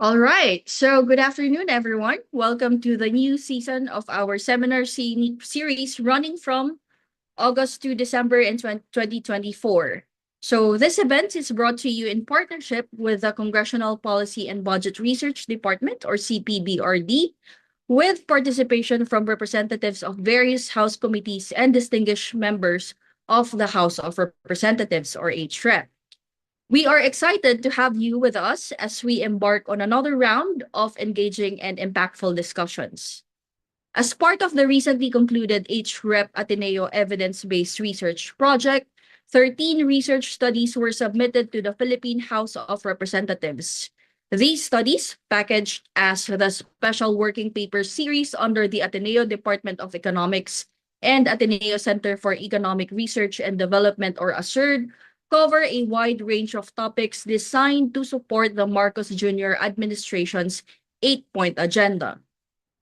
All right. So, good afternoon, everyone. Welcome to the new season of our seminar series running from August to December in 2024. So, this event is brought to you in partnership with the Congressional Policy and Budget Research Department, or CPBRD, with participation from representatives of various House committees and distinguished members of the House of Representatives, or HREP. We are excited to have you with us as we embark on another round of engaging and impactful discussions. As part of the recently concluded HREP Ateneo Evidence-Based Research Project, 13 research studies were submitted to the Philippine House of Representatives. These studies, packaged as the Special Working Paper Series under the Ateneo Department of Economics and Ateneo Center for Economic Research and Development, or ASERD, cover a wide range of topics designed to support the Marcos Jr. administration's 8-point agenda.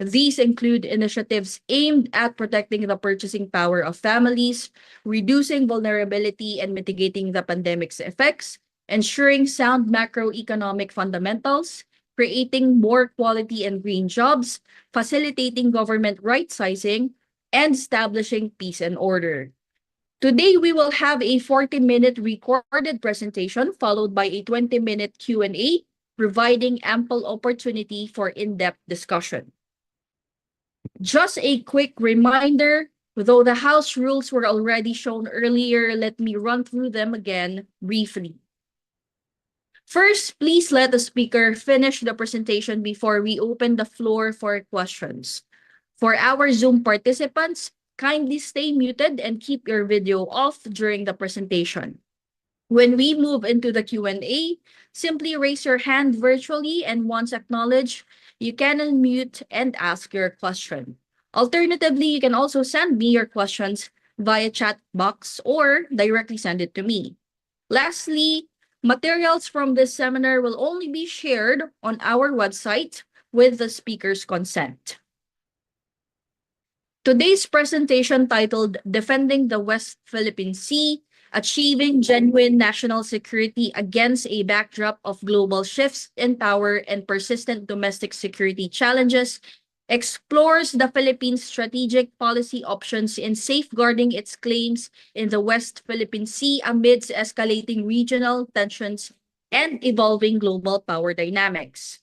These include initiatives aimed at protecting the purchasing power of families, reducing vulnerability and mitigating the pandemic's effects, ensuring sound macroeconomic fundamentals, creating more quality and green jobs, facilitating government right-sizing, and establishing peace and order. Today, we will have a 40-minute recorded presentation followed by a 20-minute Q&A, providing ample opportunity for in-depth discussion. Just a quick reminder, though the House rules were already shown earlier, let me run through them again briefly. First, please let the speaker finish the presentation before we open the floor for questions. For our Zoom participants, kindly stay muted and keep your video off during the presentation. When we move into the Q&A, simply raise your hand virtually, and once acknowledged, you can unmute and ask your question. Alternatively, you can also send me your questions via chat box or directly send it to me. Lastly, materials from this seminar will only be shared on our website with the speaker's consent. Today's presentation, titled Defending the West Philippine Sea, Achieving Genuine National Security Against a Backdrop of Global Shifts in Power and Persistent Domestic Security Challenges, explores the Philippines' strategic policy options in safeguarding its claims in the West Philippine Sea amidst escalating regional tensions and evolving global power dynamics.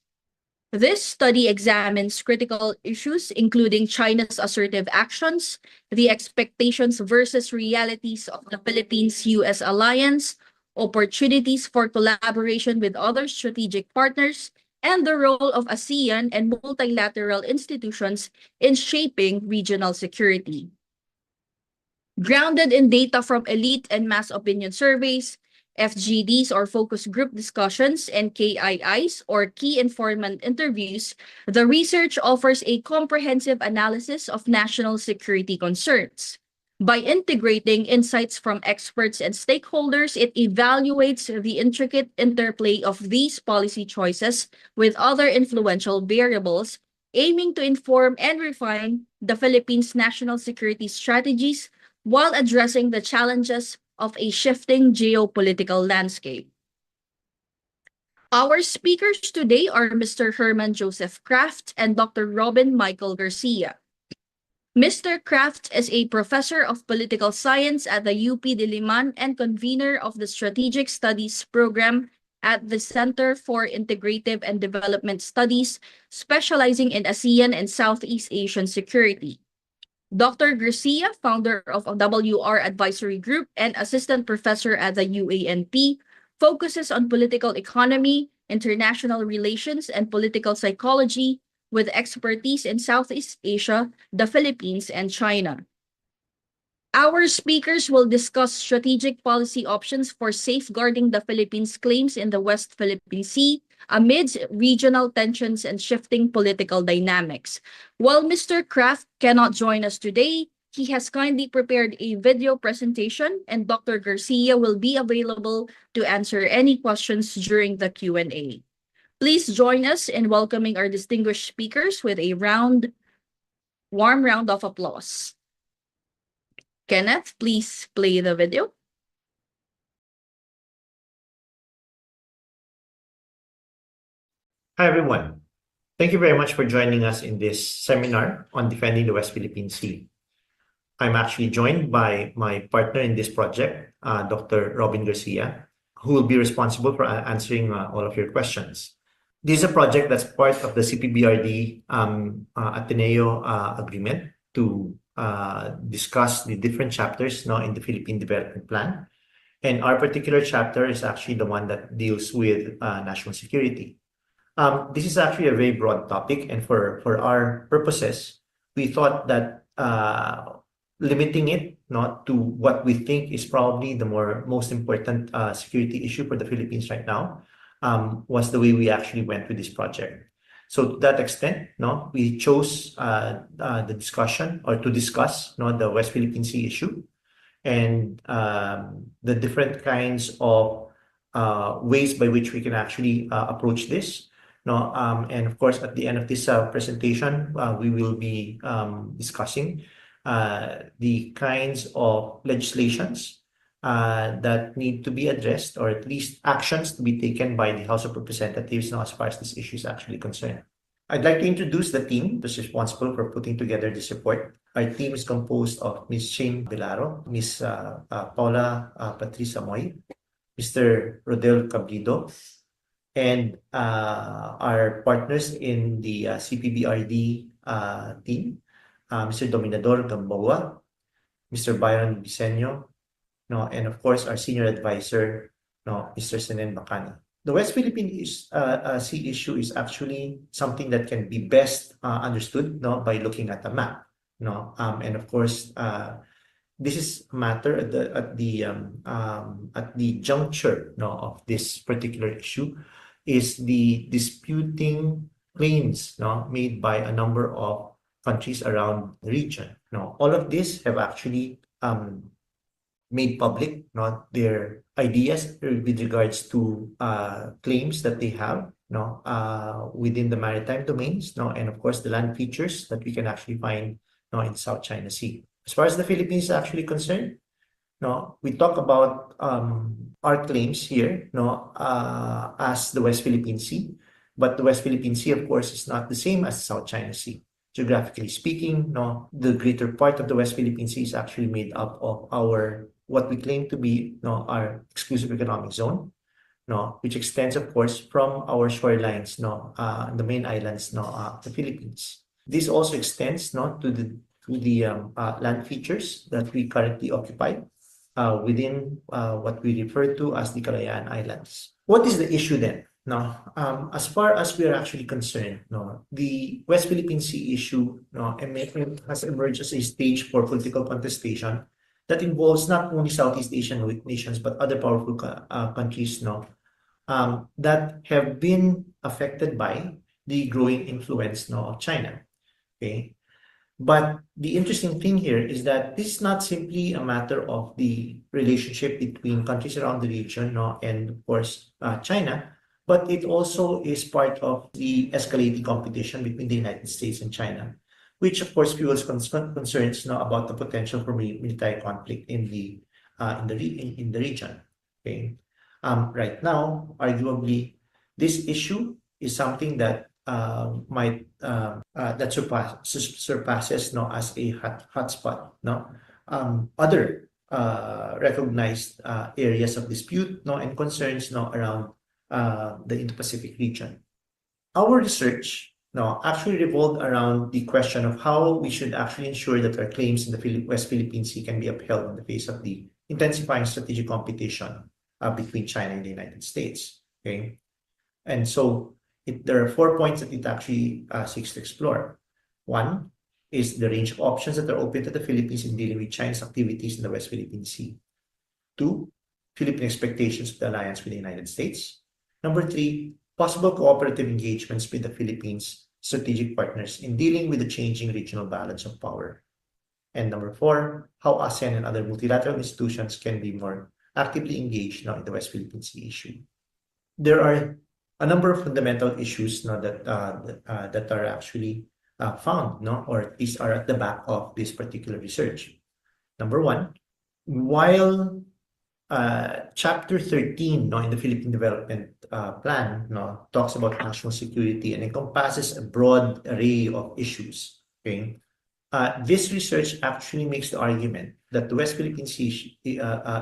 This study examines critical issues, including China's assertive actions, the expectations versus realities of the Philippines-US alliance, opportunities for collaboration with other strategic partners, and the role of ASEAN and multilateral institutions in shaping regional security. Grounded in data from elite and mass opinion surveys, FGDs, or focus group discussions, and KIIs, or key informant interviews, the research offers a comprehensive analysis of national security concerns. By integrating insights from experts and stakeholders, it evaluates the intricate interplay of these policy choices with other influential variables, aiming to inform and refine the Philippines' national security strategies while addressing the challenges of a shifting geopolitical landscape. Our speakers today are Mr. Herman Joseph Kraft and Dr. Robin Michael Garcia. Mr. Kraft is a professor of political science at the UP Diliman and convener of the Strategic Studies program at the Center for Integrative and Development Studies, specializing in ASEAN and Southeast Asian security. Dr. Garcia, founder of a WR Advisory Group and assistant professor at the UANP, focuses on political economy, international relations, and political psychology, with expertise in Southeast Asia, the Philippines, and China. Our speakers will discuss strategic policy options for safeguarding the Philippines' claims in the West Philippine Sea amidst regional tensions and shifting political dynamics. While Mr. Kraft cannot join us today, he has kindly prepared a video presentation, and Dr. Garcia will be available to answer any questions during the Q&A. Please join us in welcoming our distinguished speakers with a warm round of applause. Kenneth, please play the video. Hi, everyone. Thank you very much for joining us in this seminar on defending the West Philippine Sea. I'm actually joined by my partner in this project, Dr. Robin Garcia, who will be responsible for answering all of your questions. This is a project that's part of the CPBRD Ateneo agreement to discuss the different chapters now in the Philippine Development Plan. And our particular chapter is actually the one that deals with national security. This is actually a very broad topic, and for our purposes, we thought that limiting it not to what we think is probably the most important security issue for the Philippines right now was the way we actually went with this project. So to that extent, no, we chose the discussion or to discuss the West Philippine Sea issue and the different kinds of ways by which we can actually approach this. No, and of course, at the end of this presentation, we will be discussing the kinds of legislations that need to be addressed, or at least actions to be taken by the House of Representatives now as far as this issue is actually concerned. I'd like to introduce the team that's responsible for putting together this report. Our team is composed of Ms. Shane Belaro, Ms. Paula Patricia Moy, Mr. Rodel Cabrido, and our partners in the CPBRD team, Mr. Dominador Gamboa, Mr. Byron Bisenyo, no, and of course our senior advisor, no, Mr. Senen Bacani. The West Philippine Sea issue is actually something that can be best understood, no, by looking at a map, no, and of course this is a matter at the juncture, no, of this particular issue is the disputing claims, no, made by a number of countries around the region. No, all of this have actually made public not their ideas with regards to claims that they have within the maritime domains, and of course the land features that we can actually find in South China Sea. As far as the Philippines is actually concerned, we talk about our claims here as the West Philippine Sea, but the West Philippine Sea, of course, is not the same as South China Sea. Geographically speaking, the greater part of the West Philippine Sea is actually made up of what we claim to be our exclusive economic zone, which extends, of course, from our shorelines, the main islands, the Philippines. This also extends to the land features that we currently occupy within what we refer to as the Kalayaan Islands. What is the issue then? As far as we are actually concerned, the West Philippine Sea issue has emerged as a stage for political contestation that involves not only Southeast Asian nations but other powerful countries that have been affected by the growing influence of China. Okay, but the interesting thing here is that this is not simply a matter of the relationship between countries around the region and of course China, but it also is part of the escalating competition between the United States and China, which of course fuels concerns about the potential for military conflict in the region. Okay, right now, arguably, this issue is something that surpasses as a hotspot. Other recognized areas of dispute and concerns around the Indo-Pacific region. Our research actually revolved around the question of how we should actually ensure that our claims in the West Philippine Sea can be upheld in the face of the intensifying strategic competition between China and the United States. Okay, and so there are 4 points that it actually seeks to explore. One is the range of options that are open to the Philippines in dealing with China's activities in the West Philippine Sea. 2, Philippine expectations of the alliance with the United States. Number 3, possible cooperative engagements with the Philippines' strategic partners in dealing with the changing regional balance of power. And number 4, how ASEAN and other multilateral institutions can be more actively engaged in the West Philippine Sea issue. There are a number of fundamental issues that are actually found, or at least are at the back of this particular research. Number 1, while Chapter 13, no, in the Philippine Development Plan, no, talks about national security and encompasses a broad array of issues. Okay, this research actually makes the argument that the West Philippine Sea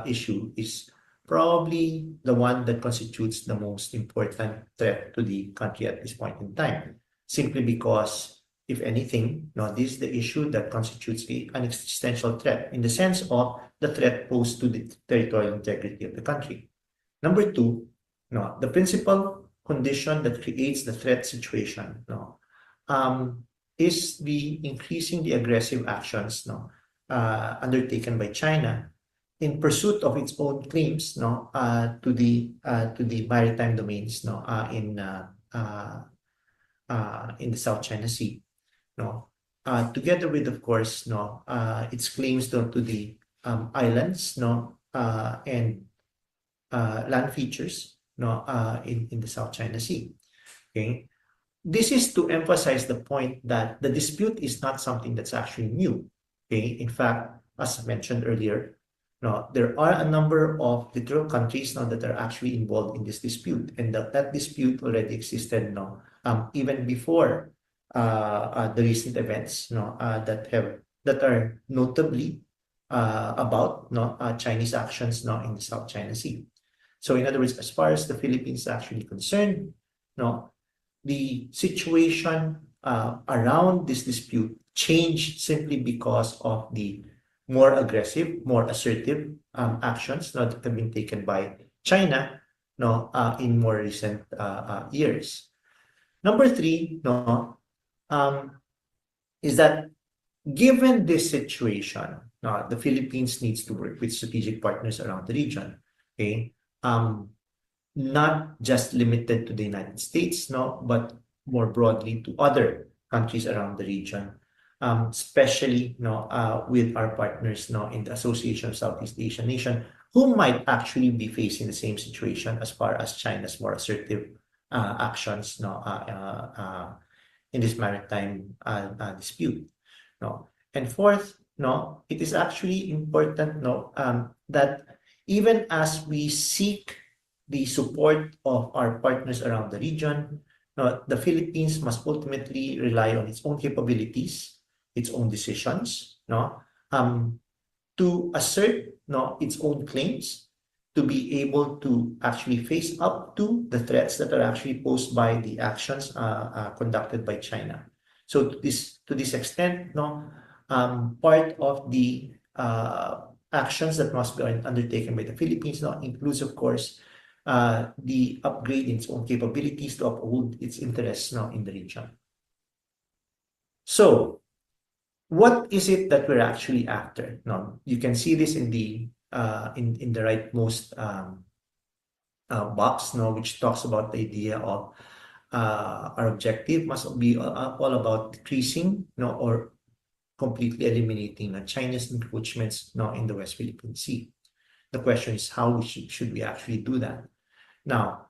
issue is probably the one that constitutes the most important threat to the country at this point in time, simply because, if anything, no, this is the issue that constitutes an existential threat in the sense of the threat posed to the territorial integrity of the country. Number two, no, the principal condition that creates the threat situation, no, is the increasingly aggressive actions, no, undertaken by China in pursuit of its own claims, no, to the maritime domains, no, in the South China Sea, no, together with, of course, no, its claims to the islands, no, and land features, no, in the South China Sea. Okay, this is to emphasize the point that the dispute is not something that's actually new. Okay, in fact, as mentioned earlier, no, there are a number of literal countries now that are actually involved in this dispute, and that dispute already existed, no, even before the recent events, no, that are notably about, no, Chinese actions, no, in the South China Sea. So, in other words, as far as the Philippines is actually concerned, no, the situation around this dispute changed simply because of the more aggressive, more assertive actions, no, that have been taken by China, no, in more recent years. Number three, no, is that given this situation, the Philippines needs to work with strategic partners around the region. Okay, not just limited to the United States, no, but more broadly to other countries around the region, especially, no, with our partners, no, in the Association of Southeast Asian Nations, who might actually be facing the same situation as far as China's more assertive actions, no, in this maritime dispute, no. And fourth, no, it is actually important, no, that even as we seek the support of our partners around the region, no, the Philippines must ultimately rely on its own capabilities, its own decisions, no, to assert, no, its own claims, to be able to actually face up to the threats that are actually posed by the actions conducted by China. So to this extent, no, part of the actions that must be undertaken by the Philippines, no, includes, of course, the upgrade in its own capabilities to uphold its interests now in the region. So, what is it that we're actually after? Now, you can see this in the rightmost box, no, which talks about the idea of our objective must be all about decreasing, no, or completely eliminating China's encroachments, no, in the West Philippine Sea. The question is how should we actually do that? Now,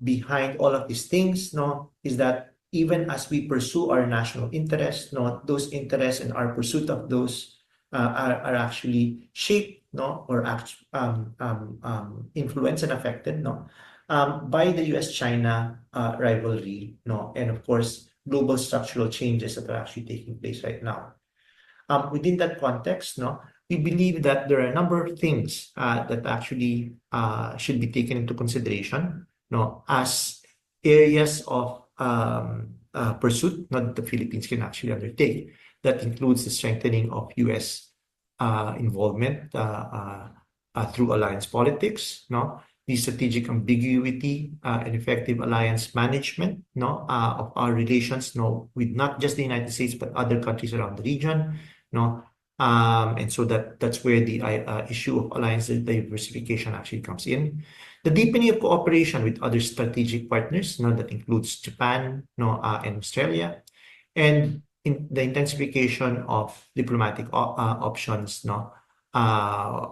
behind all of these things, no, is that even as we pursue our national interests, no, those interests and our pursuit of those are actually shaped, no, or influenced and affected, no, by the U.S.-China rivalry, no, and of course global structural changes that are actually taking place right now. Within that context, no, we believe that there are a number of things that actually should be taken into consideration, no, as areas of pursuit that the Philippines can actually undertake. That includes the strengthening of U.S. involvement through alliance politics, no, the strategic ambiguity and effective alliance management, no, of our relations, no, with not just the United States but other countries around the region, no. And so that's where the issue of alliance diversification actually comes in. The deepening of cooperation with other strategic partners, no, that includes Japan, no, and Australia, and in the intensification of diplomatic options, no,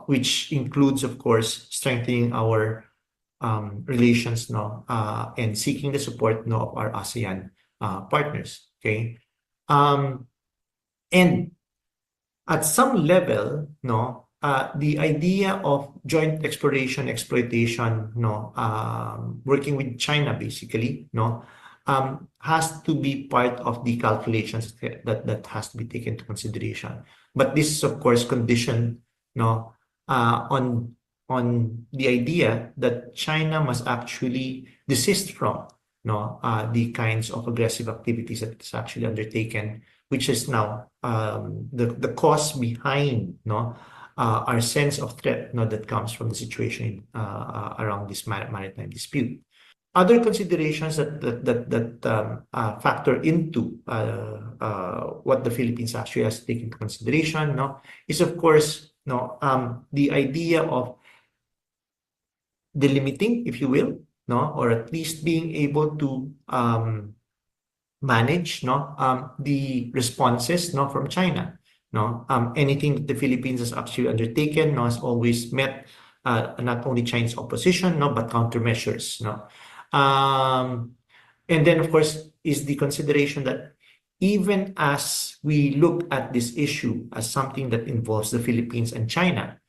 which includes, of course, strengthening our relations, no, and seeking the support, no, of our ASEAN partners. Okay, and at some level, no, the idea of joint exploration, exploitation, working with China basically, has to be part of the calculations that has to be taken into consideration. But this is of course conditioned, on the idea that China must actually desist from, the kinds of aggressive activities that it's actually undertaken, which is now the cause behind, our sense of threat, that comes from the situation around this maritime dispute. Other considerations that factor into what the Philippines actually has taken into consideration, is of course, the idea of delimiting, if you will, or at least being able to manage, the responses, from China. Anything that the Philippines has actually undertaken, has always met not only Chinese opposition, but countermeasures. And then, of course, is the consideration that even as we look at this issue as something that involves the Philippines and China,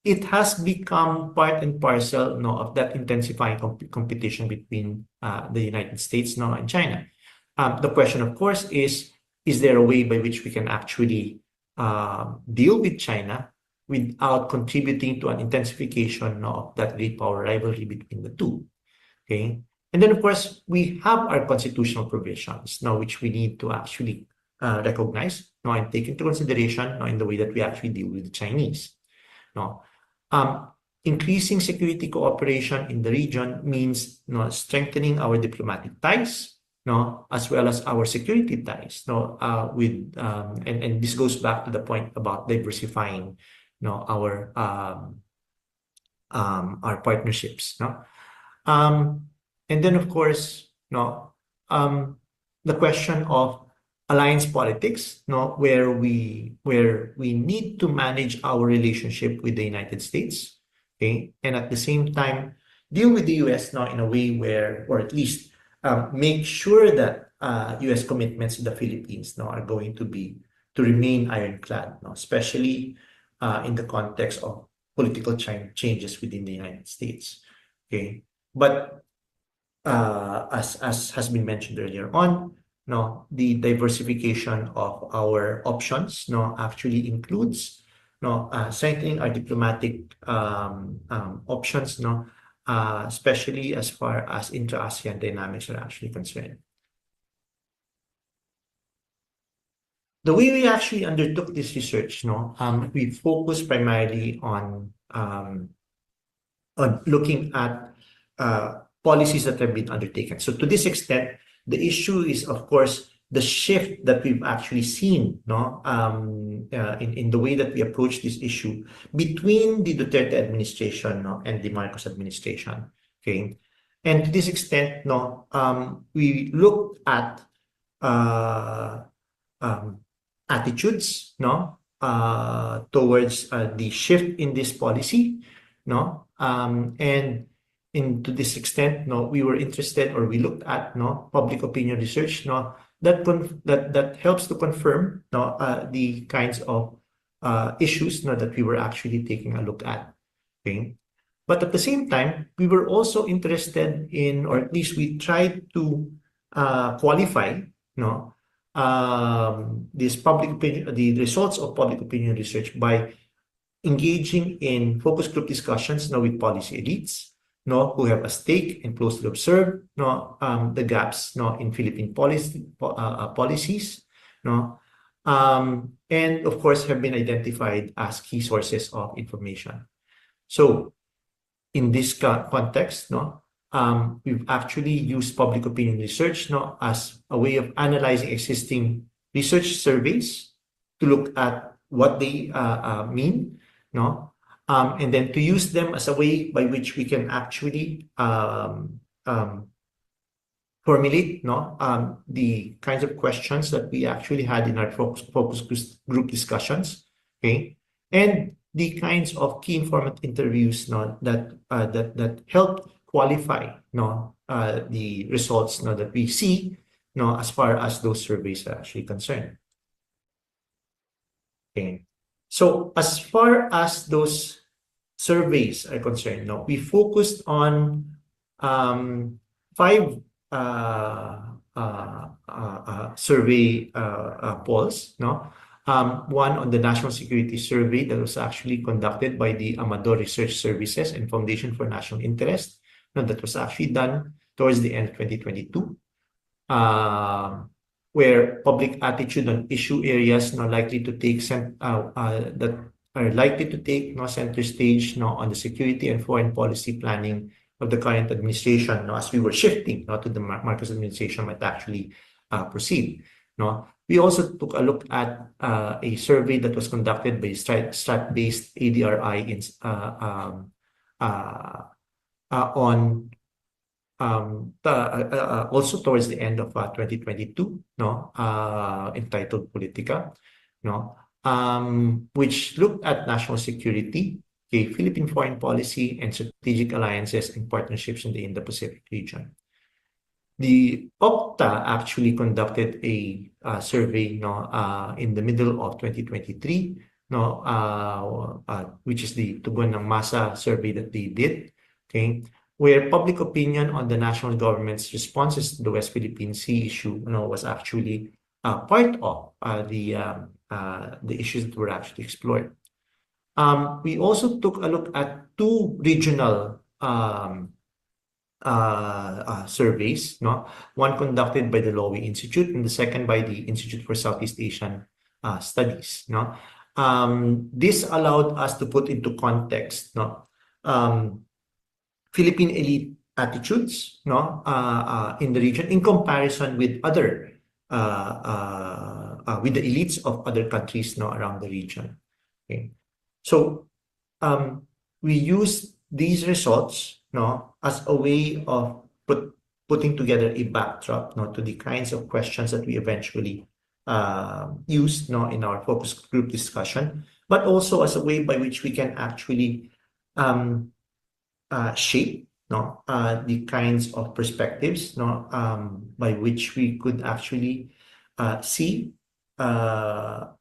it has become part and parcel, of that intensifying competition between the United States, and China. The question, of course, is there a way by which we can actually deal with China without contributing to an intensification of that great power rivalry between the two? Okay. And then, of course, we have our constitutional provisions now, which we need to actually recognize, and take into consideration, in the way that we actually deal with the Chinese. Increasing security cooperation in the region means, strengthening our diplomatic ties, as well as our security ties, with and this goes back to the point about diversifying, our partnerships, and then of course, the question of alliance politics, where we need to manage our relationship with the United States, okay, and at the same time deal with the US now in a way where, or at least make sure that US commitments to the Philippines now are going to remain ironclad, especially in the context of political changes within the United States. Okay, but as has been mentioned earlier on, the diversification of our options, actually includes, strengthening our diplomatic options, especially as far as intra-ASEAN dynamics are actually concerned. The way we actually undertook this research, we focused primarily on looking at policies that have been undertaken. So to this extent, the issue is, of course, the shift that we've actually seen, in the way that we approach this issue between the Duterte administration, and the Marcos administration. Okay, and to this extent, we looked at attitudes, towards the shift in this policy, and to this extent, we were interested, or we looked at, public opinion research, that helps to confirm, the kinds of issues, that we were actually taking a look at. Okay, but at the same time, we were also interested in, or at least we tried to qualify, this public opinion, the results of public opinion research, by engaging in focus group discussions with policy elites, who have a stake and closely observe the gaps in Philippine policies, and of course have been identified as key sources of information. So in this context, we've actually used public opinion research as a way of analyzing existing research surveys to look at what they mean, and then to use them as a way by which we can actually formulate the kinds of questions that we actually had in our focus group discussions, okay, and the kinds of key informant interviews that help qualify the results that we see as far as those surveys are actually concerned. Okay. So as far as those surveys are concerned, no, we focused on five survey polls, no? One on the National Security Survey that was actually conducted by the Amador Research Services and Foundation for National Interest. No, that was actually done towards the end of 2022. Where public attitude on issue areas no likely to take that are likely to take no center stage no on the security and foreign policy planning of the current administration no as we were shifting no to the Marcos administration might actually proceed no. We also took a look at a survey that was conducted by strat-based ADRI in on also towards the end of 2022, no, entitled Politica, no, which looked at national security, okay, Philippine foreign policy, and strategic alliances and partnerships in the Indo-Pacific region. The OCTA actually conducted a survey no, in the middle of 2023, no, which is the Tugon ng Masa survey that they did, okay, where public opinion on the national government's responses to the West Philippine Sea issue was actually part of the issues that were actually explored. We also took a look at two regional surveys, no? One conducted by the Lowy Institute and the second by the Institute for Southeast Asian Studies, no? This allowed us to put into context, no? Philippine elite attitudes, no? In the region in comparison with other with the elites of other countries, no, around the region. Okay, so we use these results, no, as a way of putting together a backdrop, no, to the kinds of questions that we eventually used, no, in our focus group discussion, but also as a way by which we can actually shape, no, the kinds of perspectives, no, by which we could actually see how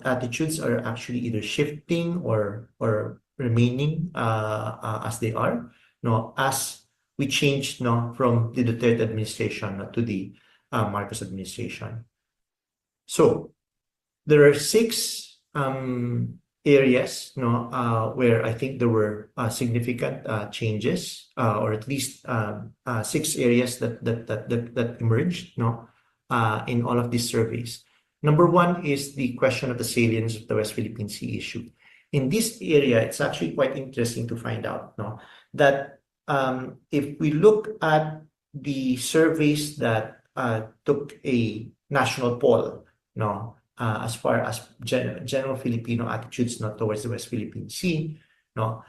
attitudes are actually either shifting or remaining as they are, no, as we change, no, from the Duterte administration to the Marcos administration. So there are six areas, no, where I think there were significant changes, or at least six areas that emerged, no, in all of these surveys. Number one is the question of the salience of the West Philippine Sea issue. In this area, it's actually quite interesting to find out, no, that if we look at the surveys that took a national poll, no, as far as general Filipino attitudes not towards the West Philippine Sea, no,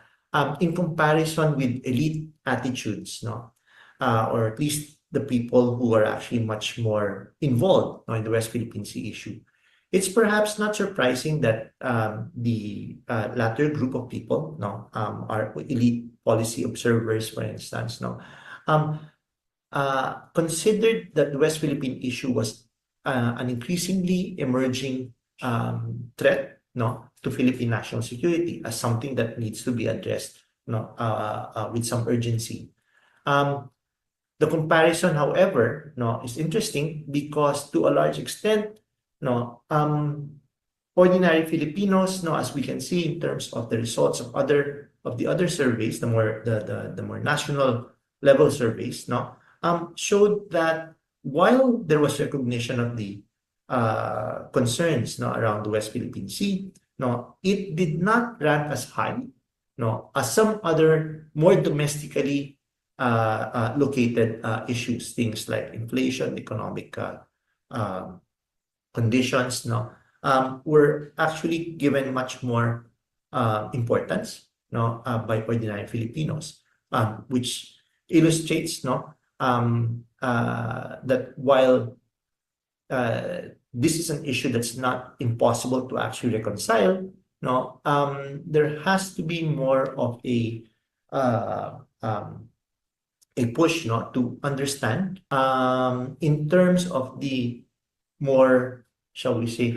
in comparison with elite attitudes, no, or at least the people who are actually much more involved, no, in the West Philippine Sea issue. It's perhaps not surprising that the latter group of people, no, are elite policy observers, for instance, no, considered that the West Philippine issue was an increasingly emerging threat, no, to Philippine national security as something that needs to be addressed, no, with some urgency. The comparison, however, no, is interesting because to a large extent, no, ordinary Filipinos, no, as we can see in terms of the results of the other surveys, the more national level surveys, no, showed that while there was recognition of the concerns, no, around the West Philippine Sea, no, it did not rank as high, no, as some other more domestically located issues, things like inflation, economic conditions, no, were actually given much more importance, no, by ordinary Filipinos, which illustrates, no, that while this is an issue that's not impossible to actually reconcile, no, there has to be more of a push, no, to understand in terms of the more shall we say,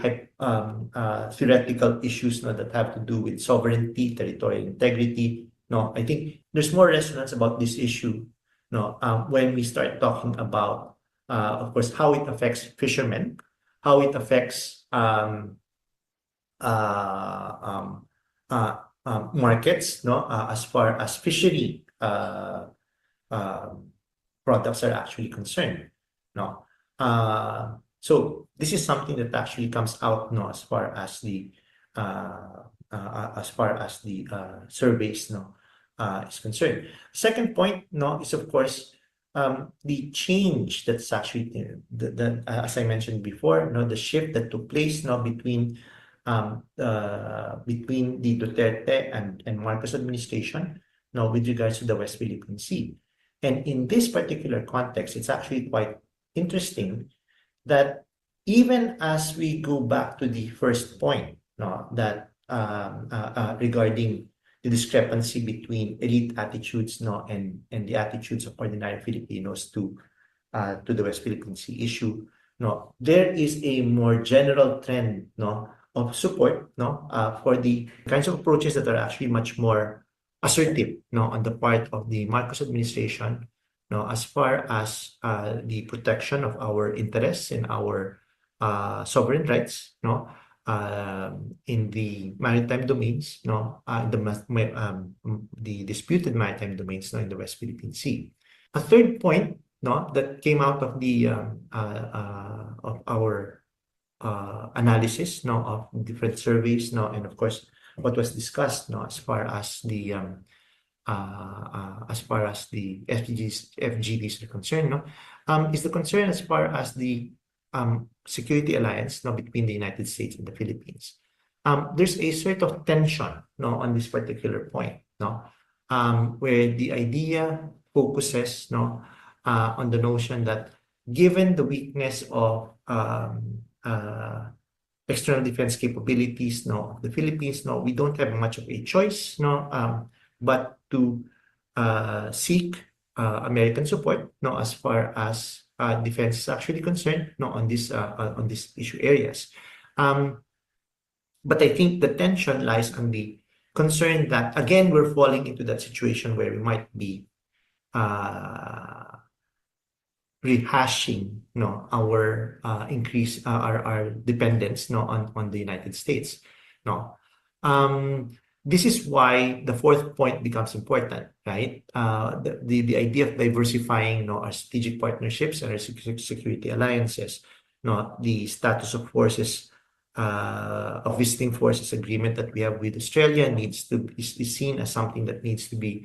theoretical issues that have to do with sovereignty, territorial integrity. No, I think there's more resonance about this issue when we start talking about, of course, how it affects fishermen, how it affects uh, um, markets, as far as fishery um, products are actually concerned. No, so this is something that actually comes out, as far as the surveys, is concerned. Second point, is of course the change that's actually as I mentioned before, the shift that took place, between the Duterte and Marcos administration, with regards to the West Philippine Sea. And in this particular context, it's actually quite interesting that even as we go back to the first point, that regarding the discrepancy between elite attitudes, and the attitudes of ordinary Filipinos to the West Philippine Sea issue, there is a more general trend, of support, for the kinds of approaches that are actually much more assertive, on the part of the Marcos administration, as far as the protection of our interests and our sovereign rights, in the maritime domains, the disputed maritime domains, in the West Philippine Sea. A third point, that came out of the of our analysis, of different surveys, and of course what was discussed, as far as the FGDs are concerned, is the concern as far as the security alliance, between the United States and the Philippines. There's a sort of tension, on this particular point, where the idea focuses, on the notion that given the weakness of external defense capabilities, of the Philippines, we don't have much of a choice, but to seek American support, as far as defense is actually concerned, on these issue areas. But I think the tension lies on the concern that again we're falling into that situation where we might be rehashing, our increase our dependence, on the United States, This is why the fourth point becomes important, right? The idea of diversifying, our strategic partnerships and our security alliances, the status of forces, of visiting forces agreement that we have with Australia is seen as something that needs to be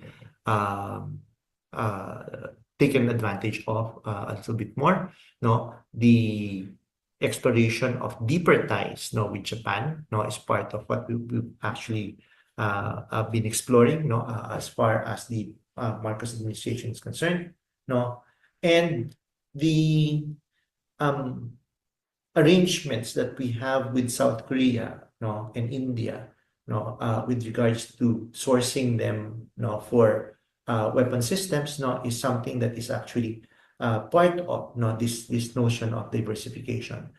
taken advantage of a little bit more. The exploration of deeper ties, with Japan, is part of what we've actually been exploring, as far as the Marcos administration is concerned, and the arrangements that we have with South Korea, and India, with regards to sourcing them, for weapon systems, is something that is actually part of, this notion of diversification.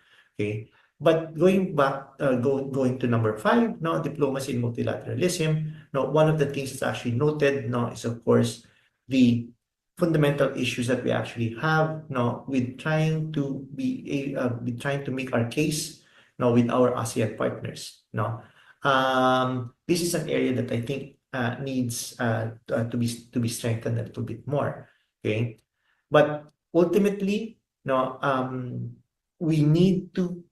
Okay, but going back, going to number 5, diplomacy and multilateralism. One of the things that's actually noted, is of course the fundamental issues that we actually have, with trying to make our case, with our ASEAN partners. This is an area that I think needs to be strengthened a little bit more. Okay, but ultimately, we need to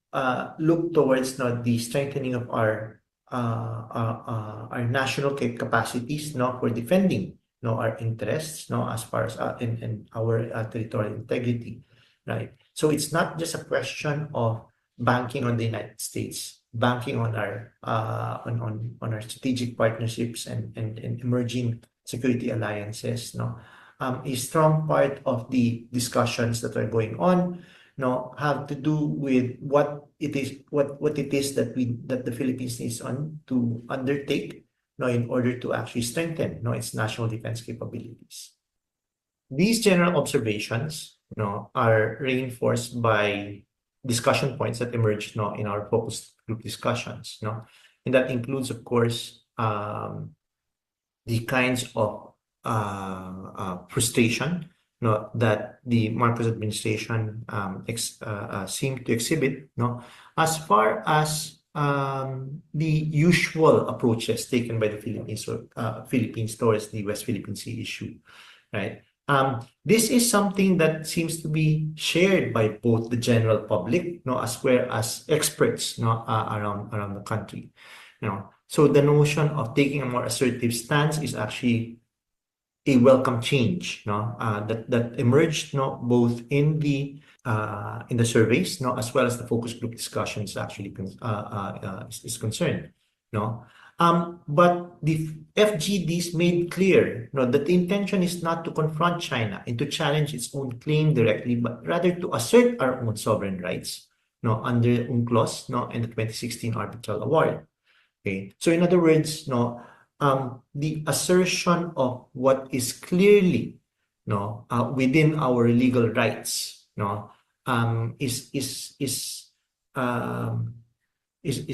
look towards the strengthening of our national capacities, for defending, our interests, as far as in our territorial integrity, right? So it's not just a question of banking on the United States, banking on our on our strategic partnerships and emerging security alliances. A strong part of the discussions that are going on, have to do with what it is that the Philippines needs to undertake, in order to actually strengthen, its national defense capabilities. These general observations, are reinforced by discussion points that emerged no, in our focus group discussions. No? And that includes, of course, the kinds of frustration no, that the Marcos administration seemed to exhibit no, as far as the usual approaches taken by the Philippines towards the West Philippine Sea issue, right? This is something that seems to be shared by both the general public, no, as well as experts, no, around the country, you know. So the notion of taking a more assertive stance is actually a welcome change, no, that emerged, no, both in the surveys, no, as well as the focus group discussions actually is concerned, no. But the FGDs made clear, no, that the intention is not to confront China and to challenge its own claim directly, but rather to assert our own sovereign rights, no, under UNCLOS, no, and the 2016 Arbitral Award. Okay, so in other words, no, the assertion of what is clearly, no, within our legal rights, no, is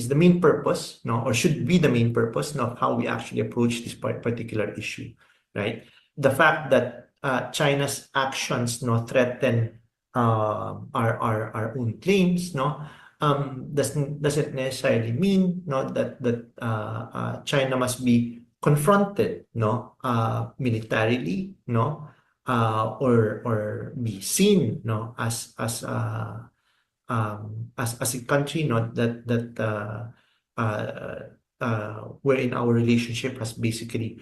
the main purpose, no, or should be the main purpose, no, of how we actually approach this particular issue, right? The fact that China's actions, no, threaten our own claims, no, doesn't necessarily mean, no, that China must be confronted, no, militarily, no, or be seen, no, as a country, not wherein our relationship has basically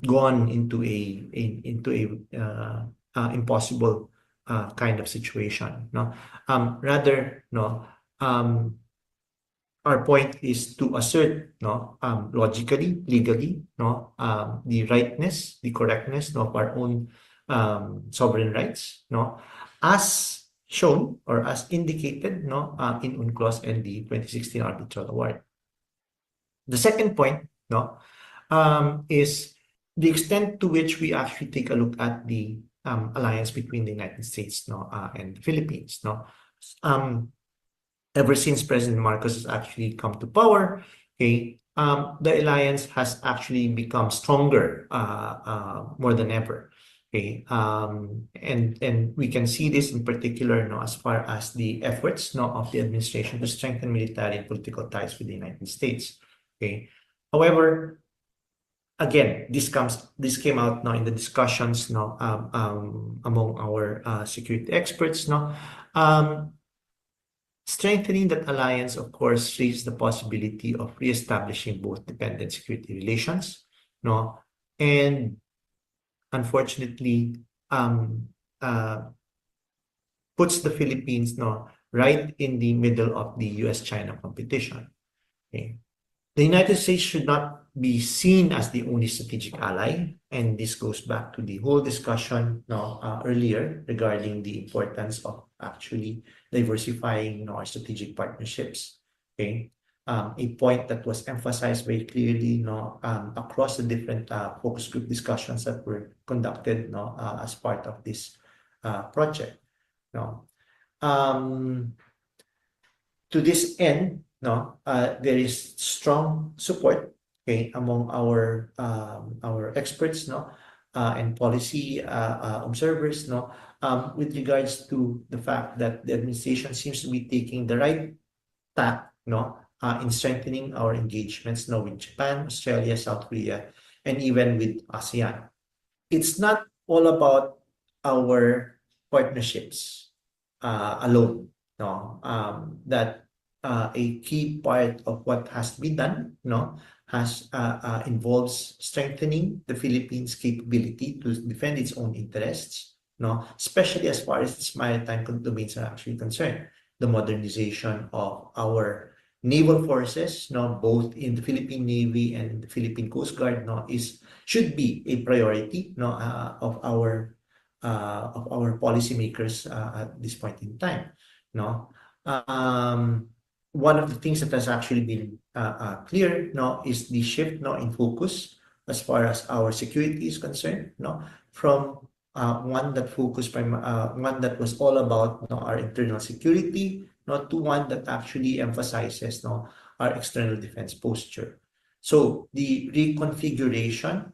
gone into a impossible kind of situation. No, rather, no, our point is to assert, no, logically, legally, no, the rightness, the correctness, no, of our own sovereign rights, no, as shown or as indicated, no, in UNCLOS and the 2016 Arbitral Award. The second point, no, is the extent to which we actually take a look at the alliance between the United States, no, and the Philippines, no. Ever since President Marcos has actually come to power, okay, the alliance has actually become stronger more than ever. Okay, and we can see this in particular, no, as far as the efforts, no, of the administration to strengthen military and political ties with the United States. Okay, however, again, this came out now in the discussions, no, among our security experts, no. Strengthening that alliance, of course, raises the possibility of reestablishing both dependent security relations, no, and unfortunately, puts the Philippines, no, right in the middle of the US-China competition. Okay. The United States should not be seen as the only strategic ally, and this goes back to the whole discussion, no, earlier regarding the importance of actually diversifying, no, our strategic partnerships. Okay, a point that was emphasized very clearly, no, across the different focus group discussions that were conducted, no, as part of this project. No, to this end, no, there is strong support, okay, among our experts, no, and policy observers, no, with regards to the fact that the administration seems to be taking the right tack, no, in strengthening our engagements, no, with Japan, Australia, South Korea, and even with ASEAN. It's not all about our partnerships alone, no, that a key part of what has to be done, no, involves strengthening the Philippines' capability to defend its own interests, no, especially as far as its maritime domains are actually concerned. The modernization of our naval forces, no, both in the Philippine Navy and the Philippine Coast Guard, no, should be a priority, no, of our policymakers at this point in time, no. One of the things that has actually been clear, no, is the shift, no, in focus as far as our security is concerned, no, from one that was all about, no, our internal security, to one that actually emphasizes our external defense posture. So the reconfiguration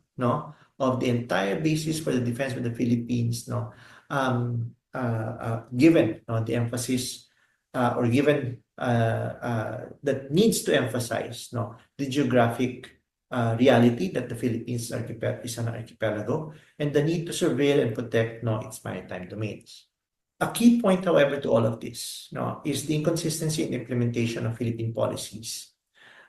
of the entire basis for the defense of the Philippines given the emphasis or given that needs to emphasize the geographic reality that the Philippines is an archipelago and the need to surveil and protect its maritime domains. A key point, however, to all of this is the inconsistency in implementation of Philippine policies.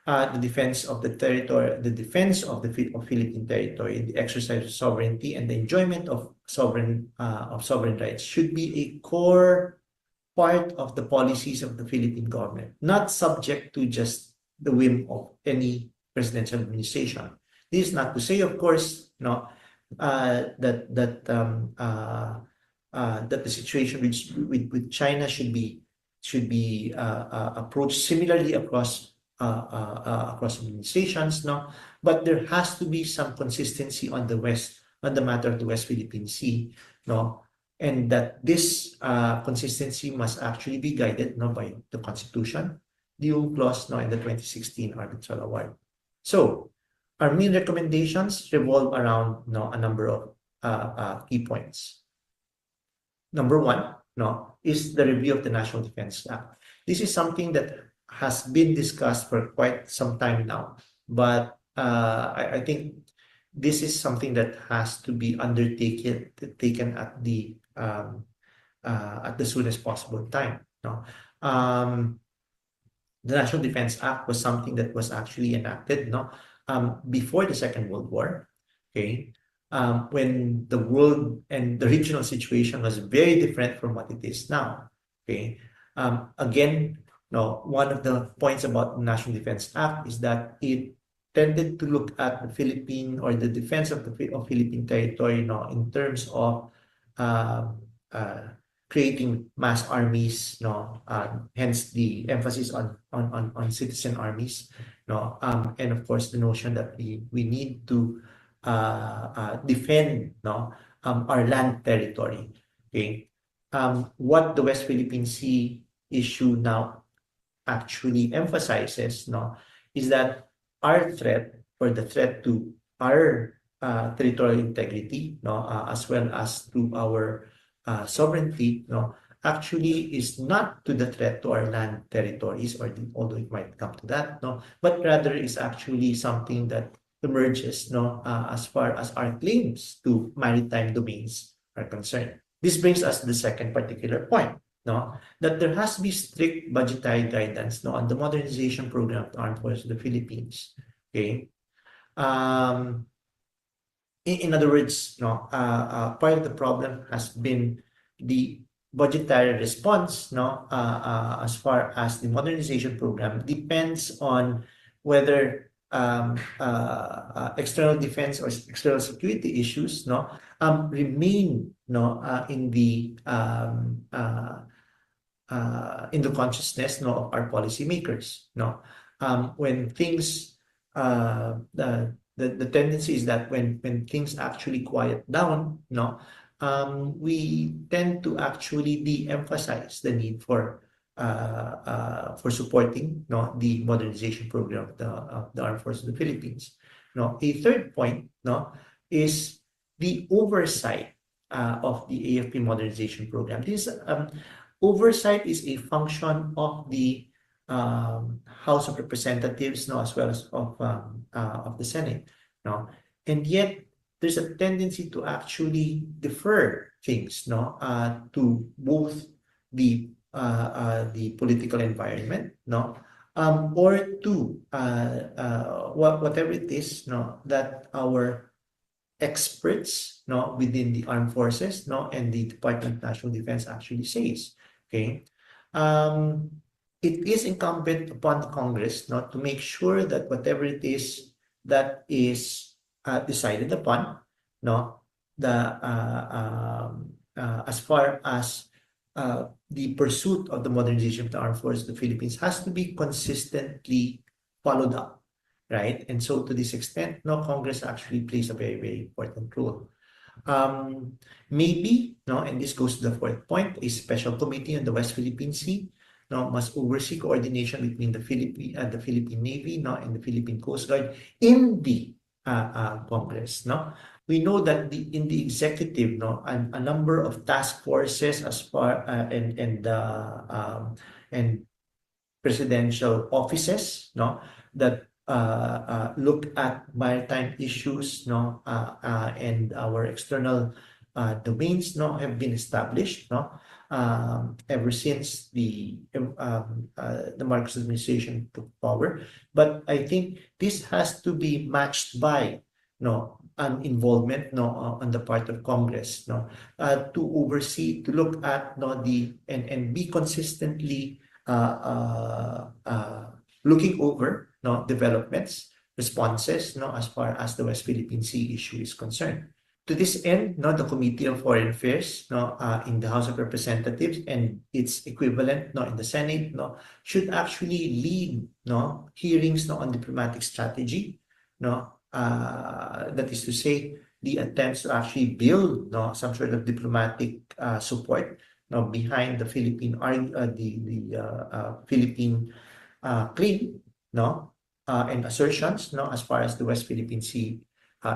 The defense of the territory, the defense of Philippine territory, the exercise of sovereignty, and the enjoyment of sovereign rights should be a core part of the policies of the Philippine government, not subject to just the whim of any presidential administration. This is not to say, of course, that the situation with China should be approached similarly across administrations, but there has to be some consistency on the matter of the West Philippine Sea, and that this consistency must actually be guided by the Constitution, the UNCLOS, and the 2016 Arbitral Award. So, our main recommendations revolve around a number of key points. Number one, is the review of the National Defense Act. This is something that has been discussed for quite some time now, but I think this is something that has to be taken at the soonest possible time. The National Defense Act was something that was actually enacted before the Second World War, okay, when the world and the regional situation was very different from what it is now. Okay, again, one of the points about the National Defense Act is that it tended to look at the Philippine or the defense of Philippine territory in terms of creating mass armies, hence the emphasis on citizen armies, and of course the notion that we need to defend our land territory. Okay, what the West Philippine Sea issue now actually emphasizes is that our threat or the threat to our territorial integrity as well as to our sovereignty actually is not to the threat to our land territories, although it might come to that, but rather is actually something that emerges as far as our claims to maritime domains are concerned. This brings us to the second particular point, that there has to be strict budgetary guidance on the modernization program of the Armed Forces of the Philippines. Okay, in other words, part of the problem has been the budgetary response. As far as the modernization program depends on whether external defense or external security issues remain in the consciousness of our policymakers. When things the tendency is that when things actually quiet down, we tend to actually de-emphasize the need for supporting the modernization program of the Armed Forces of the Philippines. A third point is the oversight of the AFP modernization program. This oversight is a function of the House of Representatives, as well as of the Senate, and yet there's a tendency to actually defer things, to both the political environment, or to whatever it is, that our experts, within the armed forces, and the Department of National Defense actually says. Okay, it is incumbent upon the Congress, to make sure that whatever it is that is decided upon, as far as the pursuit of the modernization of the armed forces of the Philippines has to be consistently followed up, right? And so to this extent, Congress actually plays a very, very important role. Maybe, and this goes to the fourth point, a special committee on the West Philippine Sea no, must oversee coordination between the Philippine Navy, no, and the Philippine Coast Guard in the Congress, no. We know that in the executive, no, a number of task forces as far and presidential offices, no, that look at maritime issues, no, and our external domains, no, have been established, no, ever since the Marcos administration took power. But I think this has to be matched by, no, an involvement, no, on the part of Congress, no, to oversee, to look at, no, and be consistently looking over, no, developments, responses, no, as far as the West Philippine Sea issue is concerned. To this end, no, the Committee on Foreign Affairs, no, in the House of Representatives and its equivalent, no, in the Senate, no, should actually lead, no, hearings, no, on diplomatic strategy, no, that is to say, the attempts to actually build, no, some sort of diplomatic support, no, behind the Philippine Philippine claim, no, and assertions, no, as far as the West Philippine Sea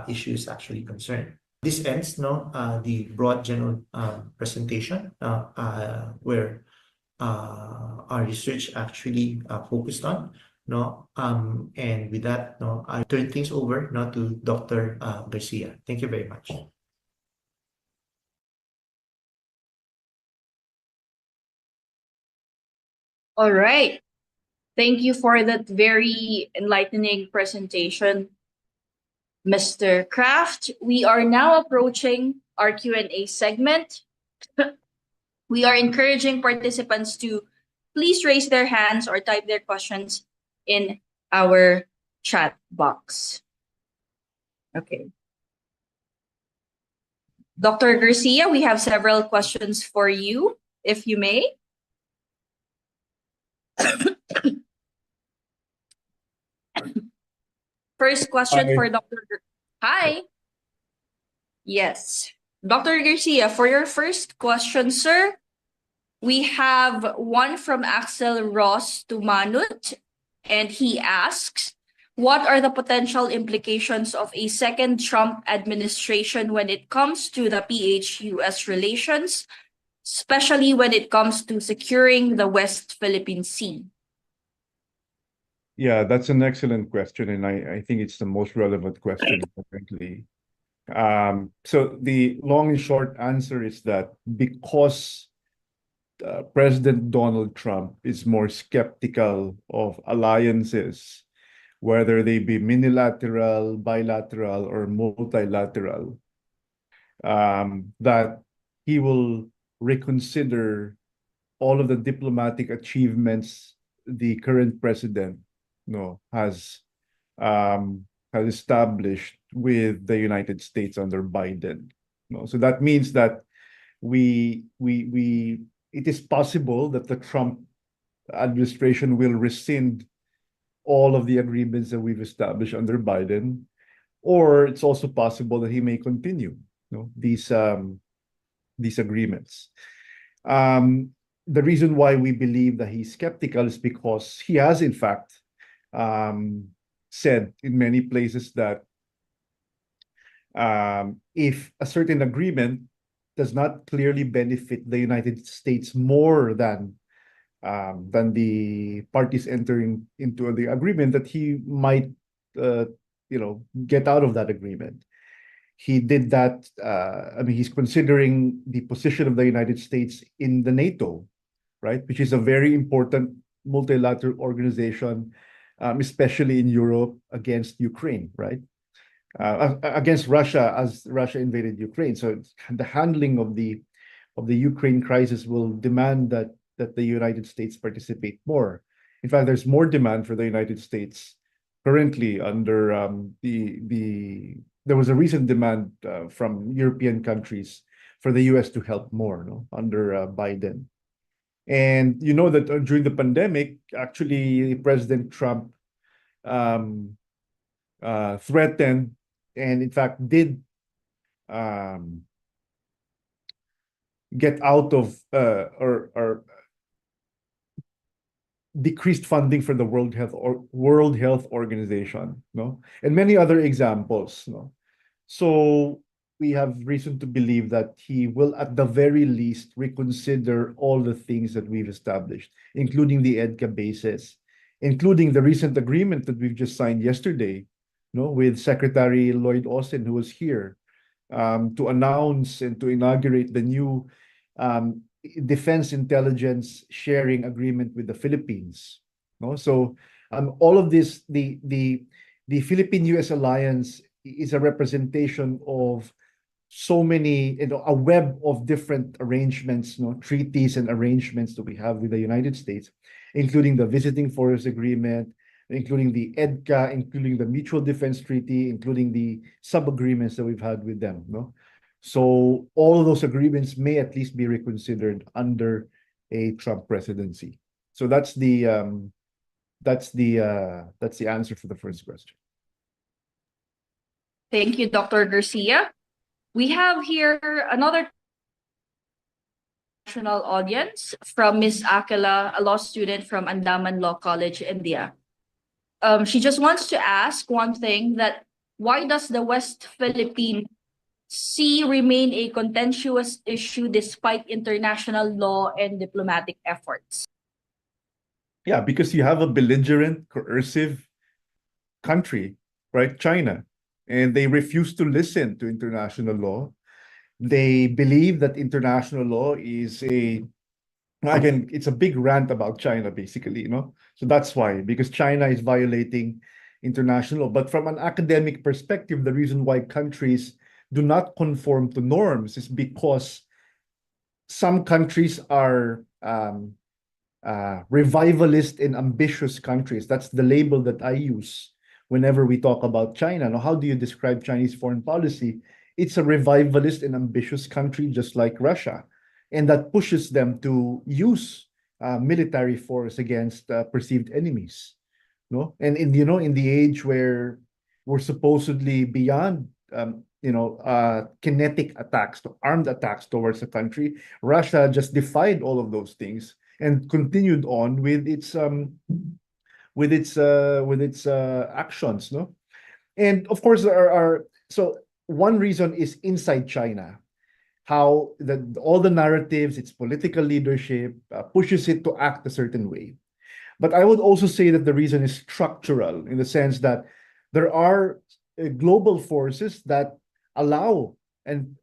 issue is actually concerned. This ends, no, the broad general presentation where our research actually focused on, no, and with that, no, I turn things over, no, to Dr. Garcia. Thank you very much. All right. Thank you for that very enlightening presentation, Mr. Kraft. We are now approaching our Q&A segment. We are encouraging participants to please raise their hands or type their questions in our chat box. Okay. Dr. Garcia, we have several questions for you, if you may. First question for Dr. Hi. Yes. Dr. Garcia, for your first question, sir, we have one from Axel Ross Tumanut, and he asks, what are the potential implications of a second Trump administration when it comes to the PH-US relations, especially when it comes to securing the West Philippine Sea? Yeah, that's an excellent question, and I think it's the most relevant question currently. So the long and short answer is that because President Donald Trump is more skeptical of alliances, whether they be unilateral, bilateral, or multilateral, that he will reconsider all of the diplomatic achievements the current president, has established with the United States under Biden. So that means that it is possible that the Trump administration will rescind all of the agreements that we've established under Biden, or it's also possible that he may continue, these agreements. The reason why we believe that he's skeptical is because he has, in fact, said in many places that if a certain agreement does not clearly benefit the United States more than the parties entering into the agreement, that he might, get out of that agreement. He did that. He's considering the position of the United States in the NATO, right, which is a very important multilateral organization, especially in Europe, against Ukraine, right? Against Russia, as Russia invaded Ukraine. So the handling of the Ukraine crisis will demand that the United States participate more. In fact, there's more demand for the United States currently under there was a recent demand from European countries for the US to help more, under Biden. And you know that during the pandemic, actually, President Trump threatened and, in fact, did get out of or decreased funding for the World Health Organization, no, and many other examples, no. So we have reason to believe that he will, at the very least, reconsider all the things that we've established, including the EDCA basis, including the recent agreement that we've just signed yesterday, no, with Secretary Lloyd Austin, who was here, to announce and to inaugurate the new defense intelligence sharing agreement with the Philippines. No, so all of this, the Philippine-U.S. alliance is a representation of so many, a web of different arrangements, treaties and arrangements that we have with the United States, including the Visiting Force Agreement, including the EDCA, including the Mutual Defense Treaty, including the sub-agreements that we've had with them. No? So all of those agreements may at least be reconsidered under a Trump presidency. So that's the answer for the first question. Thank you, Dr. Garcia. We have here another national audience from Miss Akela, a law student from Andaman Law College, India. She just wants to ask one thing, that why does the West Philippine Sea remain a contentious issue despite international law and diplomatic efforts? Yeah, because you have a belligerent, coercive country, right? China. And they refuse to listen to international law. They believe that international law is again, it's a big rant about China, basically, So that's why, because China is violating international law. But from an academic perspective, the reason why countries do not conform to norms is because some countries are revivalist and ambitious countries. That's the label that I use whenever we talk about China. Now, how do you describe Chinese foreign policy? It's a revivalist and ambitious country, just like Russia. And that pushes them to use military force against perceived enemies. No? And in the age where we're supposedly beyond kinetic attacks, armed attacks towards a country, Russia just defied all of those things and continued on with its actions, no? And of course, so one reason is inside China, how all the narratives, its political leadership pushes it to act a certain way. But I would also say that the reason is structural, in the sense that there are global forces that allow and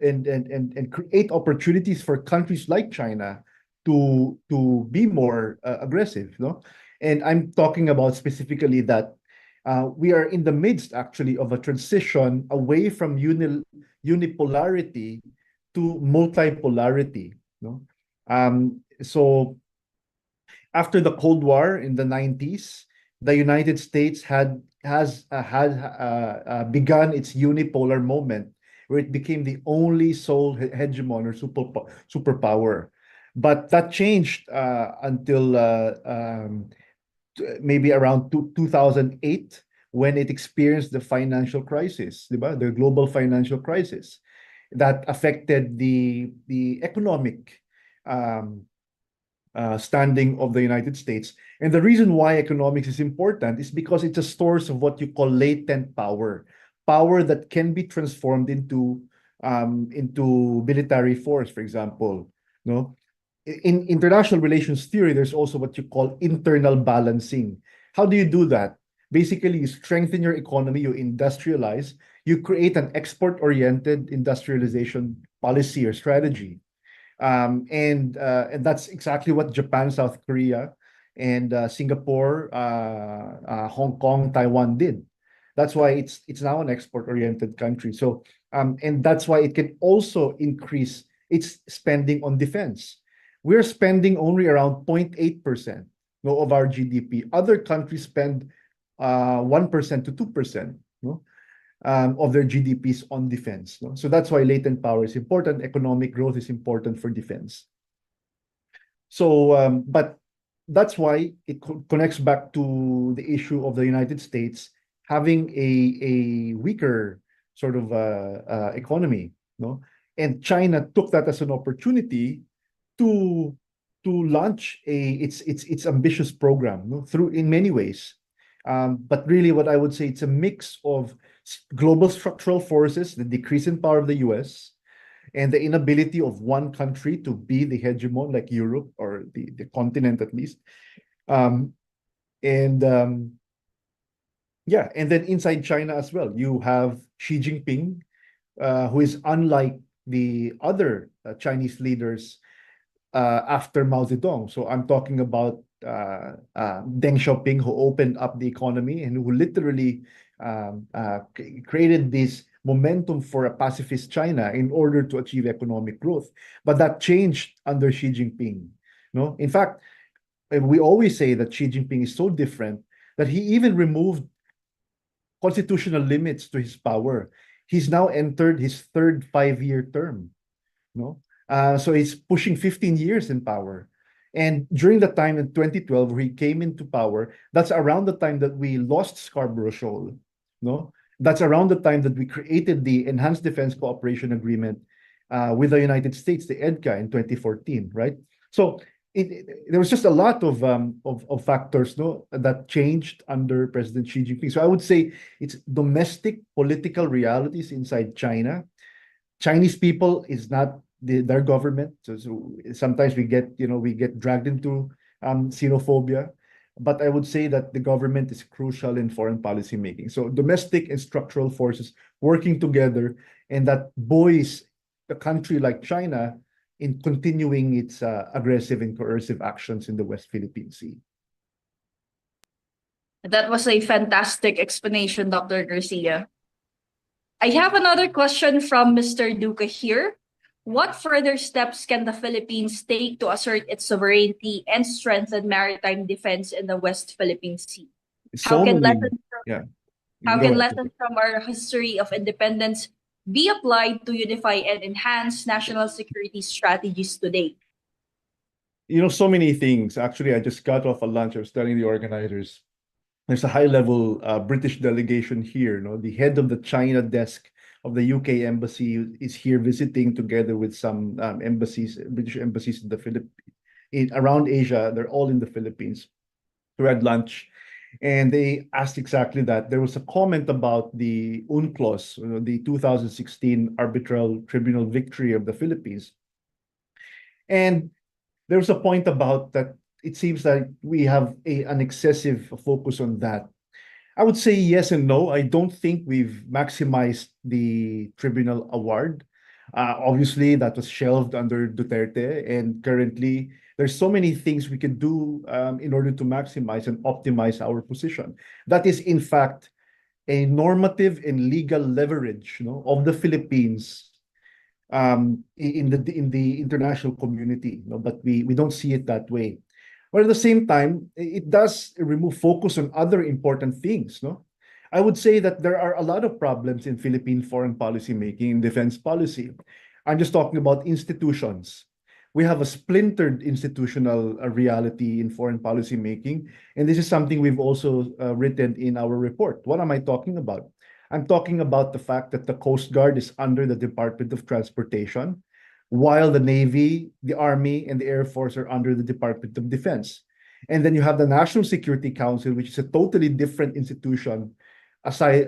create opportunities for countries like China to be more aggressive, no? And I'm talking about specifically that we are in the midst, actually, of a transition away from unipolarity to multipolarity, no? So after the Cold War in the 90s, the United States has begun its unipolar moment, where it became the only sole hegemon or superpower. But that changed until maybe around 2008, when it experienced the financial crisis, the global financial crisis that affected the economic standing of the United States. And the reason why economics is important is because it's a source of what you call latent power that can be transformed into military force, for example. No, in international relations theory, there's also what you call internal balancing. How do you do that? Basically, you strengthen your economy, you industrialize, you create an export-oriented industrialization policy or strategy. And that's exactly what Japan, South Korea, and Singapore, Hong Kong, Taiwan did. That's why it's now an export-oriented country. So and that's why it can also increase its spending on defense. We're spending only around 0.8%, of our GDP. Other countries spend 1% to 2%, of their GDPs on defense. No? So that's why latent power is important. Economic growth is important for defense. So, but that's why it connects back to the issue of the United States having a weaker sort of economy, no? And China took that as an opportunity to to launch its ambitious program, no, through in many ways. But really, what I would say, it's a mix of global structural forces, the decrease in power of the US, and the inability of one country to be the hegemon like Europe or the continent at least. Um, and Yeah, and then inside China as well, you have Xi Jinping, who is unlike the other Chinese leaders after Mao Zedong. So I'm talking about Deng Xiaoping, who opened up the economy and who literally created this momentum for a pacifist China in order to achieve economic growth. But that changed under Xi Jinping. No, in fact, we always say that Xi Jinping is so different that he even removed constitutional limits to his power. He's now entered his third 5-year term. No, so he's pushing 15 years in power. And during the time in 2012 where he came into power, that's around the time that we lost Scarborough Shoal. No, that's around the time that we created the Enhanced Defense Cooperation Agreement with the United States, the EDCA, in 2014, right? So there was just a lot of factors, no, that changed under President Xi Jinping. So I would say it's domestic political realities inside China. Chinese people is not their government. So sometimes we get dragged into xenophobia. But I would say that the government is crucial in foreign policy making. So domestic and structural forces working together, and that buoys a country like China in continuing its aggressive and coercive actions in the West Philippine Sea. That was a fantastic explanation, Dr. Garcia. I have another question from Mr. Duca here. What further steps can the Philippines take to assert its sovereignty and strengthen maritime defense in the West Philippine Sea? So many, yeah. How Go can ahead. lessons from our history of independence be applied to unify and enhance national security strategies today? So many things. Actually, I just got off a lunch. I was telling the organizers, there's a high-level British delegation here. No, the head of the China desk of the UK embassy is here visiting together with some British embassies in the Philippines, around Asia. They're all in the Philippines. We had lunch, and they asked exactly that. There was a comment about the UNCLOS, the 2016 Arbitral Tribunal victory of the Philippines, and there was a point about that. It seems like we have an excessive focus on that. I would say yes and no. I don't think we've maximized the tribunal award. Obviously, that was shelved under Duterte, and currently there's so many things we can do in order to maximize and optimize our position. That is, in fact, a normative and legal leverage, of the Philippines in the international community, but we don't see it that way. But at the same time, it does remove focus on other important things, no? I would say that there are a lot of problems in Philippine foreign policy making and defense policy. I'm just talking about institutions. We have a splintered institutional reality in foreign policy making, and this is something we've also written in our report. What am I talking about? I'm talking about the fact that the Coast Guard is under the Department of Transportation, while the Navy, the Army, and the Air Force are under the Department of Defense. And then you have the National Security Council, which is a totally different institution. Aside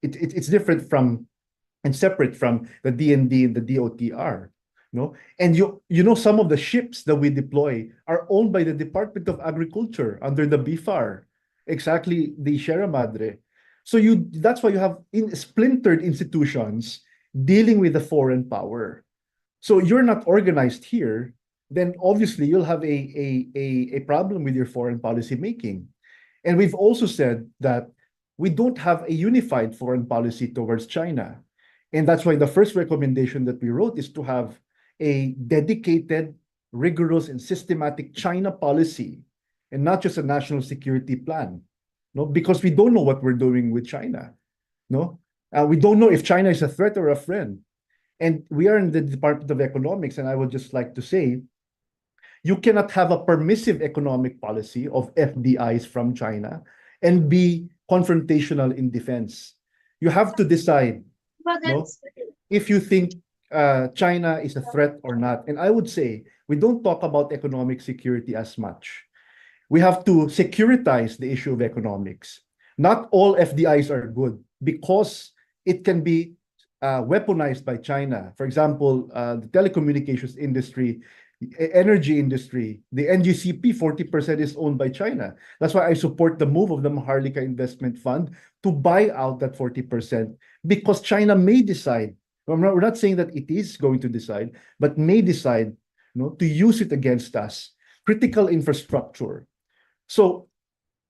it's different from and separate from the DND and the DOTR. No, and some of the ships that we deploy are owned by the Department of Agriculture under the BFAR, exactly the Sierra Madre. So that's why you have splintered institutions dealing with the foreign power. So you're not organized here, then obviously you'll have a problem with your foreign policy making. And we've also said that we don't have a unified foreign policy towards China. And that's why the first recommendation that we wrote is to have a dedicated, rigorous, and systematic China policy, and not just a national security plan. No, because we don't know what we're doing with China. No, we don't know if China is a threat or a friend. And we are in the Department of Economics, and I would just like to say, you cannot have a permissive economic policy of FDIs from China and be confrontational in defense. You have to decide, no, if you think China is a threat or not. And I would say we don't talk about economic security as much. We have to securitize the issue of economics. Not all FDIs are good because it can be weaponized by China. For example, the telecommunications industry, energy industry, the NGCP, 40% is owned by China. That's why I support the move of the Maharlika Investment Fund to buy out that 40% because China may decide. We're not saying that it is going to decide, but may decide, to use it against us. Critical infrastructure. So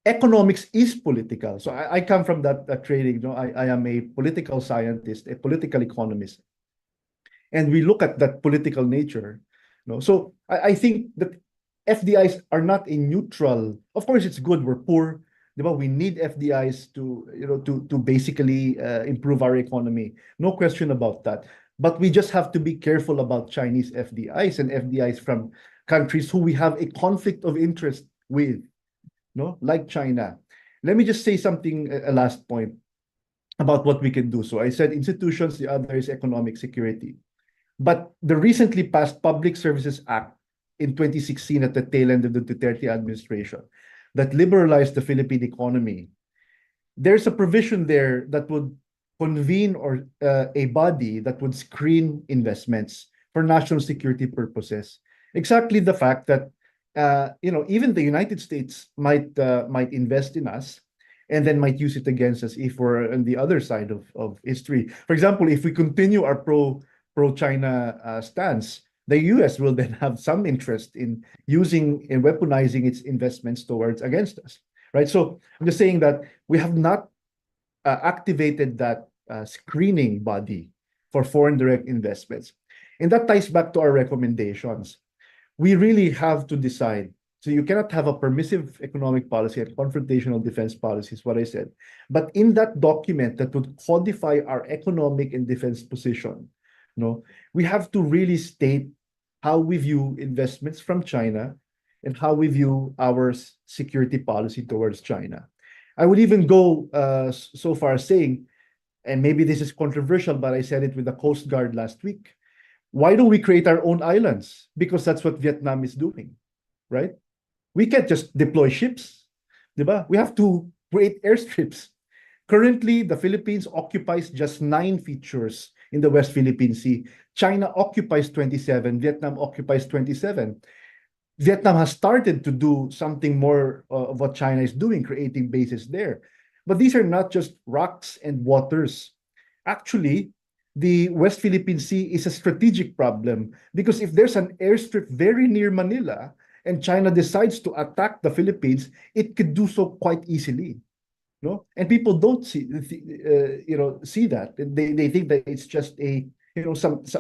economics is political. So I come from that trading. I am a political scientist, a political economist, and we look at that political nature. So I think that FDIs are not a neutral. Of course, it's good. We're poor. We need FDIs to basically improve our economy. No question about that. But we just have to be careful about Chinese FDIs and FDIs from countries who we have a conflict of interest with, like China. Let me just say something, a last point about what we can do. So I said institutions, the other is economic security. But the recently passed Public Services Act in 2016 at the tail end of the Duterte administration that liberalized the Philippine economy, there's a provision there that would convene a body that would screen investments for national security purposes. Exactly the fact that even the United States might invest in us and then might use it against us if we're on the other side of history. For example, if we continue our pro-China stance, the US will then have some interest in using and weaponizing its investments towards against us, right? So I'm just saying that we have not activated that screening body for foreign direct investments. And that ties back to our recommendations. We really have to decide. So you cannot have a permissive economic policy and confrontational defense policy, is what I said. But in that document that would codify our economic and defense position, we have to really state how we view investments from China and how we view our security policy towards China. I would even go so far as saying, and maybe this is controversial, but I said it with the Coast Guard last week. Why don't we create our own islands? Because that's what Vietnam is doing, right? We can't just deploy ships, diba? We have to create airstrips. Currently, the Philippines occupies just 9 features in the West Philippine Sea. China occupies 27. Vietnam occupies 27. Vietnam has started to do something more of what China is doing, creating bases there. But these are not just rocks and waters. Actually, the West Philippine Sea is a strategic problem because if there's an airstrip very near Manila and China decides to attack the Philippines, it could do so quite easily. And people don't see that. They think that it's just a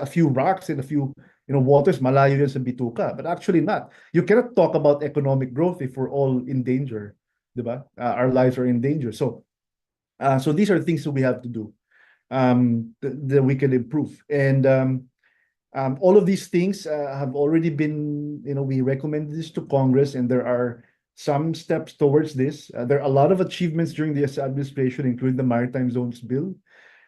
few rocks and a few waters, malayo yan sa bituka, but actually not. You cannot talk about economic growth if we're all in danger, diba? Our lives are in danger. So these are things that we have to do that we can improve. And all of these things have already been, we recommended this to Congress, and there are some steps towards this. There are a lot of achievements during this administration, including the Maritime Zones Bill.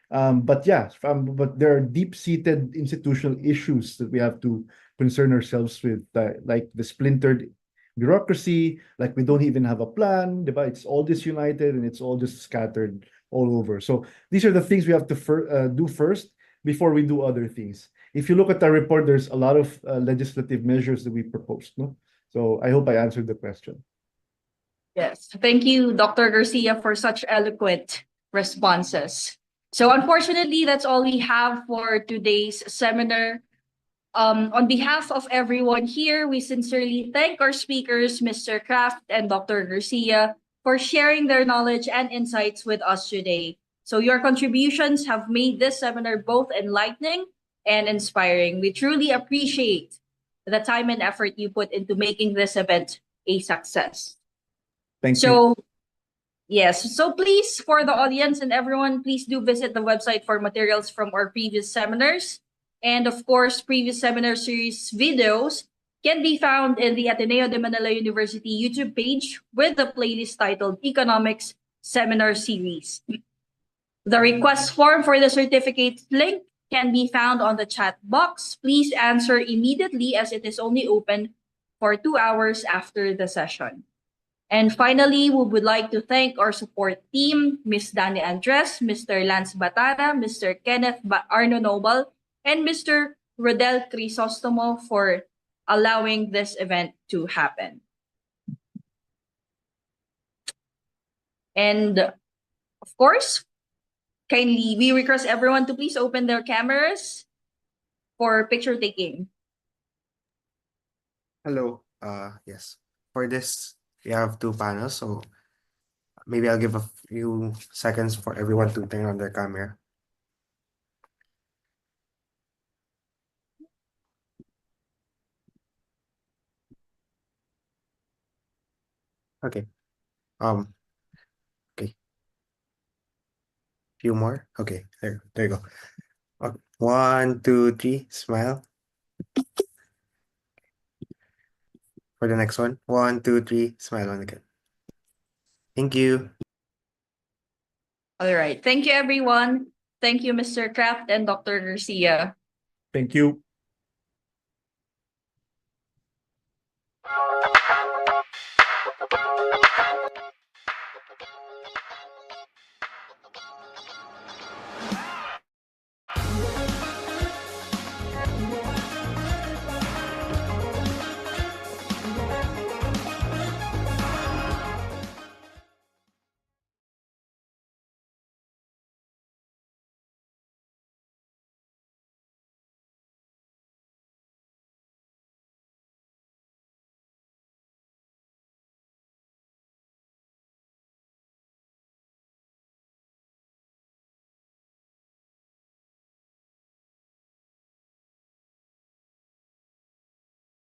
But there are deep-seated institutional issues that we have to concern ourselves with, like the splintered bureaucracy, like we don't even have a plan, diba? It's all disunited and it's all just scattered all over. So these are the things we have to do first before we do other things. If you look at our report, there's a lot of legislative measures that we proposed. So I hope I answered the question. Yes, thank you, Dr. Garcia, for such eloquent responses. So unfortunately, that's all we have for today's seminar. On behalf of everyone here, we sincerely thank our speakers, Mr. Kraft and Dr. Garcia, for sharing their knowledge and insights with us today. So your contributions have made this seminar both enlightening and inspiring. We truly appreciate the time and effort you put into making this event a success. Thank you. Yes, so please, for the audience and everyone, please do visit the website for materials from our previous seminars. And of course, previous seminar series videos can be found in the Ateneo de Manila University YouTube page with the playlist titled Economics Seminar Series. The request form for the certificate link can be found on the chat box. Please answer immediately as it is only open for 2 hours after the session. And finally, we would like to thank our support team, Ms. Dani Andres, Mr. Lance Batara, Mr. Kenneth Arno Noble, and Mr. Rodel Crisostomo for allowing this event to happen. And of course, we request everyone to please open their cameras for picture taking. Hello. Yes. For this, we have two panels, so maybe I'll give a few seconds for everyone to turn on their camera. Okay. Okay. Few more. Okay. There you go. Okay. 1, 2, 3. Smile. For the next one. 1, 2, 3. Smile on again. Thank you. All right. Thank you, everyone. Thank you, Mr. Kraft and Dr. Garcia. Thank you.